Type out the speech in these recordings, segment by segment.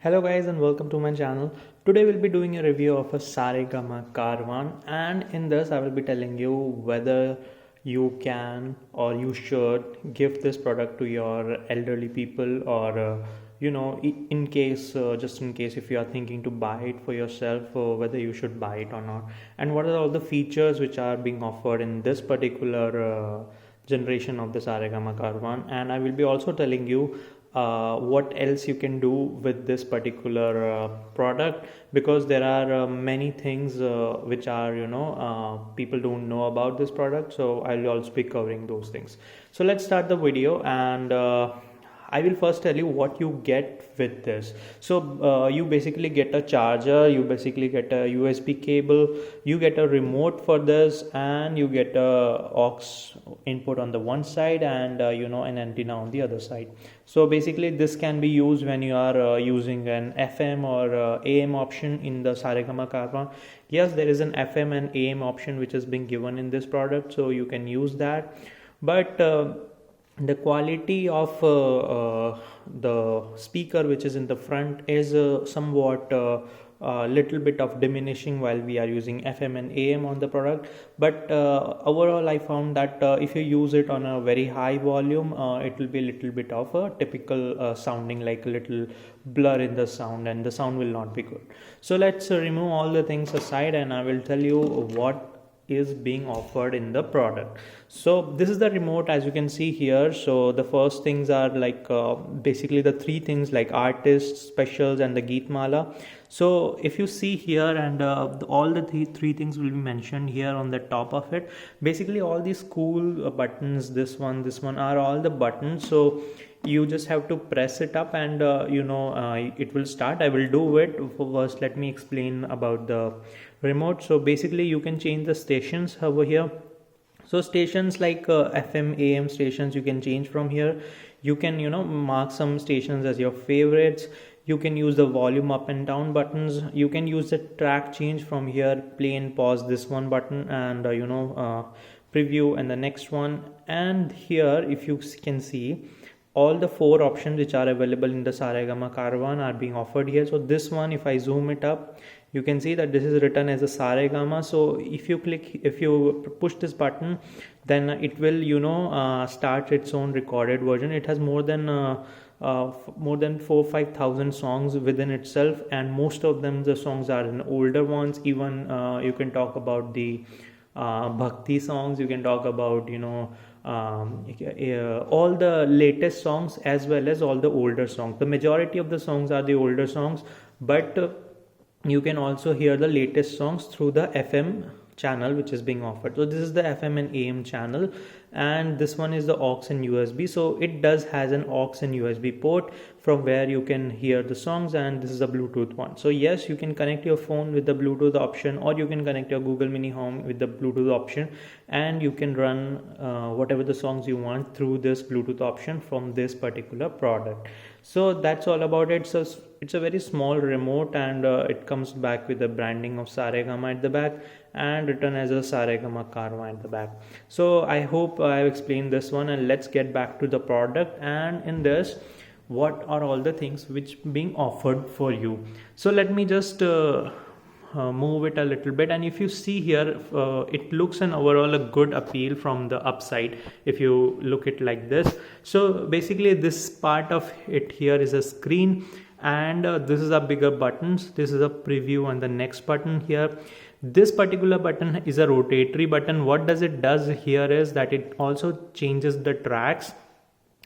Hello guys and welcome to my channel. Today we'll be doing a review of a Saregama Caravan, and in this I will be telling you whether you can or you should give this product to your elderly people, or in case just in case if you are thinking to buy it for yourself, or whether you should buy it or not, and what are all the features which are being offered in this particular generation of the Saregama Caravan. And I will be also telling you what else you can do with this particular product, because there are many things which are people don't know about this product, so I'll also be covering those things. So let's start the video, and I will first tell you what you get with this. So you basically get a charger, you basically get a USB cable, you get a remote for this, and you get a aux input on the one side, and an antenna on the other side. So basically this can be used when you are using an FM or AM option in the Saregama Caravan. Yes, there is an FM and AM option which is being given in this product, so you can use that. But the quality of the speaker which is in the front is somewhat little bit of diminishing while we are using FM and AM on the product. But overall I found that if you use it on a very high volume, it will be a little bit of a typical sounding, like a little blur in the sound, and the sound will not be good. So let's remove all the things aside, and I will tell you what is being offered in the product. So this is the remote, as you can see here. So the first things are like basically the three things, like artists, specials, and the Geetmala. So if you see here, and all the three things will be mentioned here on the top of it. Basically all these cool buttons, this one are all the buttons. So you just have to press it up, and it will start. I will do it. First let me explain about the remote. So basically you can change the stations over here. So stations like FM AM stations you can change from here. You can mark some stations as your favorites. You can use the volume up and down buttons. You can use the track change from here, play and pause, this one button, and preview and the next one. And here if you can see, all the four options which are available in the Saregama Caravan are being offered here. So this one, if I zoom it up, you can see that this is written as a Saregama. So if you push this button, then it will start its own recorded version. It has more than 4,000-5,000 songs within itself, and most of them, the songs are in older ones. Even you can talk about the bhakti songs, you can talk about all the latest songs as well as all the older songs. The majority of the songs are the older songs, but you can also hear the latest songs through the FM channel which is being offered. So this is the FM and AM channel, and this one is the aux and USB. So it does has an aux and USB port from where you can hear the songs, and this is a Bluetooth one. So yes, you can connect your phone with the Bluetooth option, or you can connect your Google Mini Home with the Bluetooth option, and you can run whatever the songs you want through this Bluetooth option from this particular product. So that's all about it. So it's a very small remote, and it comes back with the branding of Saregama at the back, and written as a Saregama Caravan at the back. So I hope I have explained this one, and let's get back to the product. And in this, what are all the things which being offered for you? So let me just move it a little bit, and if you see here, it looks an overall a good appeal from the upside if you look it like this. So basically this part of it here is a screen, and this is a bigger buttons. This is a preview, and the next button here, this particular button is a rotatory button. What does it does here is that it also changes the tracks,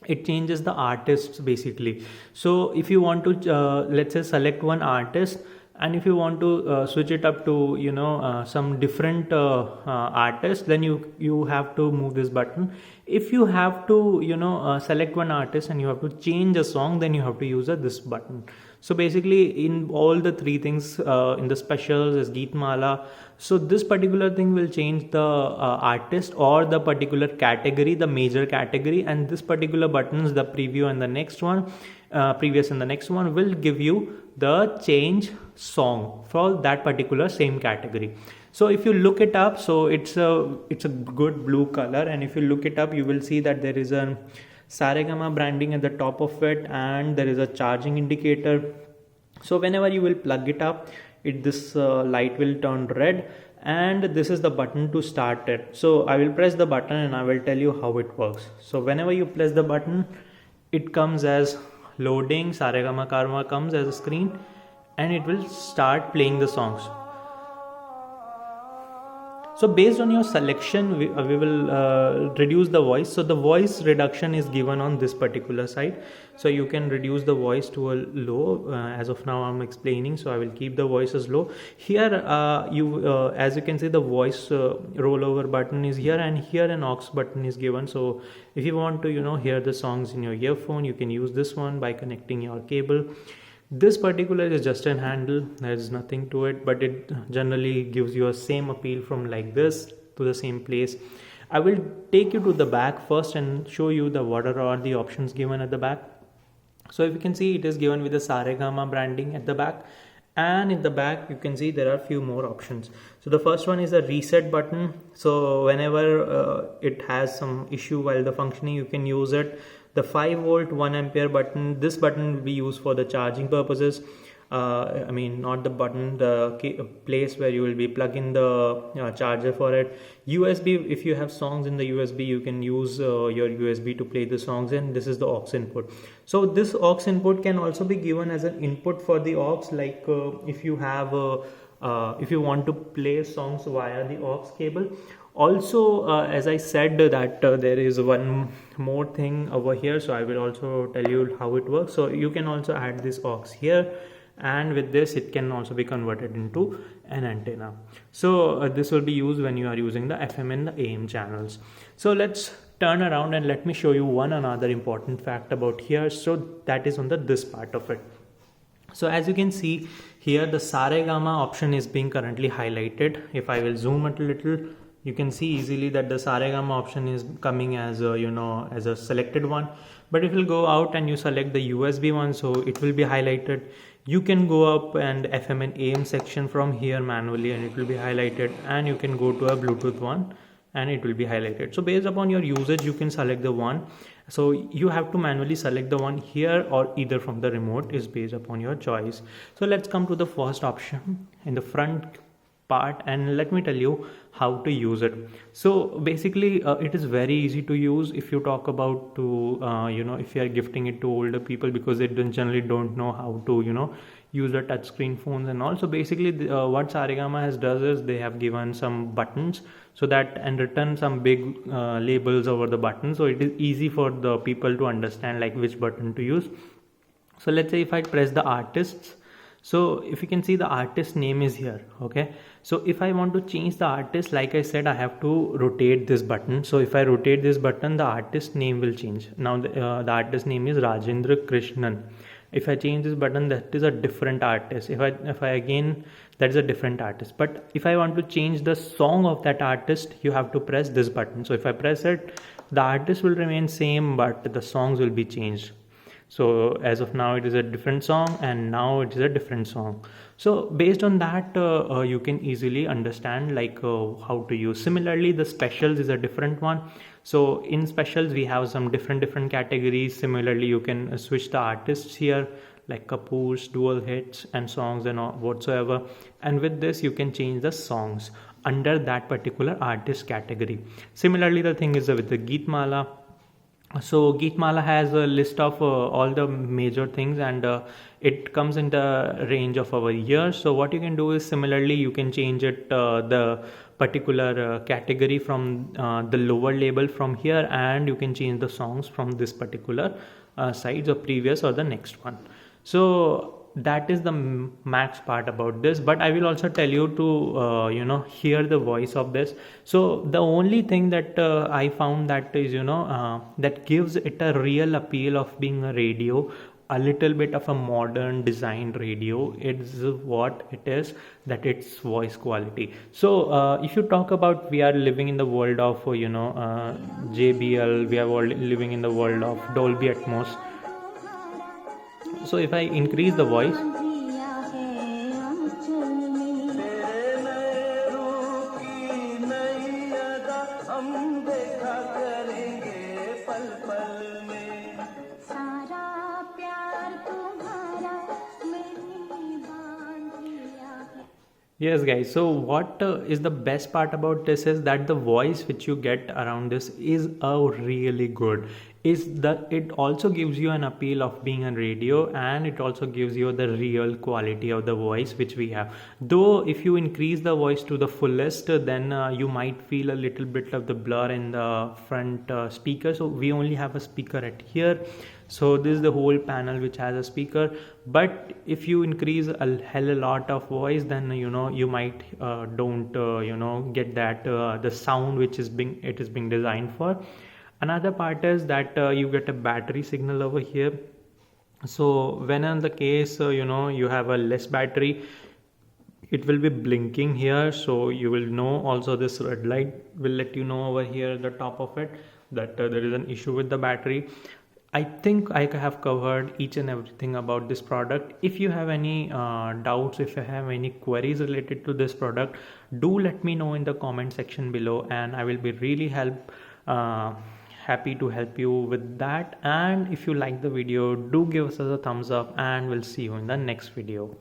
it changes the artists basically. So if you want to let's say select one artist, and if you want to switch it up to some different artist, then you have to move this button. If you have to select one artist and you have to change a song, then you have to use this button. So basically in all the three things, in the specials is Geetmala, so this particular thing will change the artist or the particular category, the major category, and this particular buttons, the preview and the next one, previous and the next one, will give you the change song for that particular same category. So if you look it up, so it's a good blue color, and if you look it up, you will see that there is a Saregama branding at the top of it, and there is a charging indicator. So whenever you will plug it up, this light will turn red, and this is the button to start it. So I will press the button and I will tell you how it works. So whenever you press the button, it comes as loading, Saregama Karma comes as a screen, and it will start playing the songs. So based on your selection, we will reduce the voice. So the voice reduction is given on this particular side. So you can reduce the voice to a low. As of now, I'm explaining, so I will keep the voice as low. Here, as you can see, the voice rollover button is here, and here an aux button is given. So if you want to, hear the songs in your earphone, you can use this one by connecting your cable. This particular is just an handle, there is nothing to it, but it generally gives you a same appeal from like this to the same place. I will take you to the back first and show you what are the options given at the back. So if you can see, it is given with the Saregama branding at the back, and in the back you can see there are few more options. So the first one is a reset button. So whenever it has some issue while the functioning, you can use it. The 5 volt 1 ampere button, this button will be used for the charging purposes. Not the button, the place where you will be plugging the charger for it. USB, if you have songs in the USB, you can use your USB to play the songs, and this is the aux input. So this aux input can also be given as an input for the aux, like if you have if you want to play songs via the aux cable. Also, as I said that there is one more thing over here, so I will also tell you how it works. So you can also add this aux here, and with this it can also be converted into an antenna. So this will be used when you are using the FM and the AM channels. So let's turn around and let me show you another important fact about here. So that is on this part of it. So as you can see here, the Saregama option is being currently highlighted. If I will zoom it a little, you can see easily that the Saregama option is coming as as a selected one. But if you go out and you select the USB one, so it will be highlighted. You can go up and FM and AM section from here manually, and it will be highlighted, and you can go to a Bluetooth one and it will be highlighted. So based upon your usage, you can select the one. So you have to manually select the one here or either from the remote, is based upon your choice. So let's come to the first option in the front part, and let me tell you how to use it. So basically it is very easy to use if you talk about if you are gifting it to older people, because they generally don't know how to use the touchscreen phones. And also basically what Saregama has does is they have given some buttons, so that and written some big labels over the button, so it is easy for the people to understand like which button to use. So let's say if I press the artists, so if you can see the artist name is here. Okay, so if I want to change the artist, like I said, I have to rotate this button. So if I rotate this button, the artist name will change. Now the artist name is Rajendra Krishnan. If I change this button, that is a different artist. If I again, that is a different artist. But if I want to change the song of that artist, you have to press this button. So if I press it, the artist will remain same, but the songs will be changed. So as of now it is a different song, and now it is a different song. So based on that you can easily understand like how to use. Similarly, the specials is a different one. So in specials we have some different categories. Similarly, you can switch the artists here, like Kapoor's, dual hits and songs and whatsoever. And with this you can change the songs under that particular artist category. Similarly, the thing is with the Geetmala. So Geetmala has a list of all the major things, and it comes in the range of our years. So what you can do is similarly you can change it the particular category from the lower label from here, and you can change the songs from this particular sides or previous or the next one. So that is the max part about this, but I will also tell you to hear the voice of this. So the only thing that I found that is that gives it a real appeal of being a radio, a little bit of a modern designed radio, it's what it is, that it's voice quality. So if you talk about, we are living in the world of JBL, we are living in the world of Dolby Atmos. So if I increase the voice, Yes, guys. So, what is the best part about this is that the voice which you get around this is really good. Is that it also gives you an appeal of being on radio, and it also gives you the real quality of the voice which we have. Though, if you increase the voice to the fullest, then you might feel a little bit of the blur in the front speaker. So, we only have a speaker at here. So this is the whole panel which has a speaker, but if you increase a hell a lot of voice, then you might don't get that the sound which is being designed for. Another part is that you get a battery signal over here. So when in the case you have a less battery, it will be blinking here, so you will know. Also, this red light will let you know over here at the top of it that there is an issue with the battery. I think I have covered each and everything about this product. If you have any doubts, if you have any queries related to this product, do let me know in the comment section below, and I will be really uh, happy to help you with that. And if you like the video, do give us a thumbs up, and we'll see you in the next video.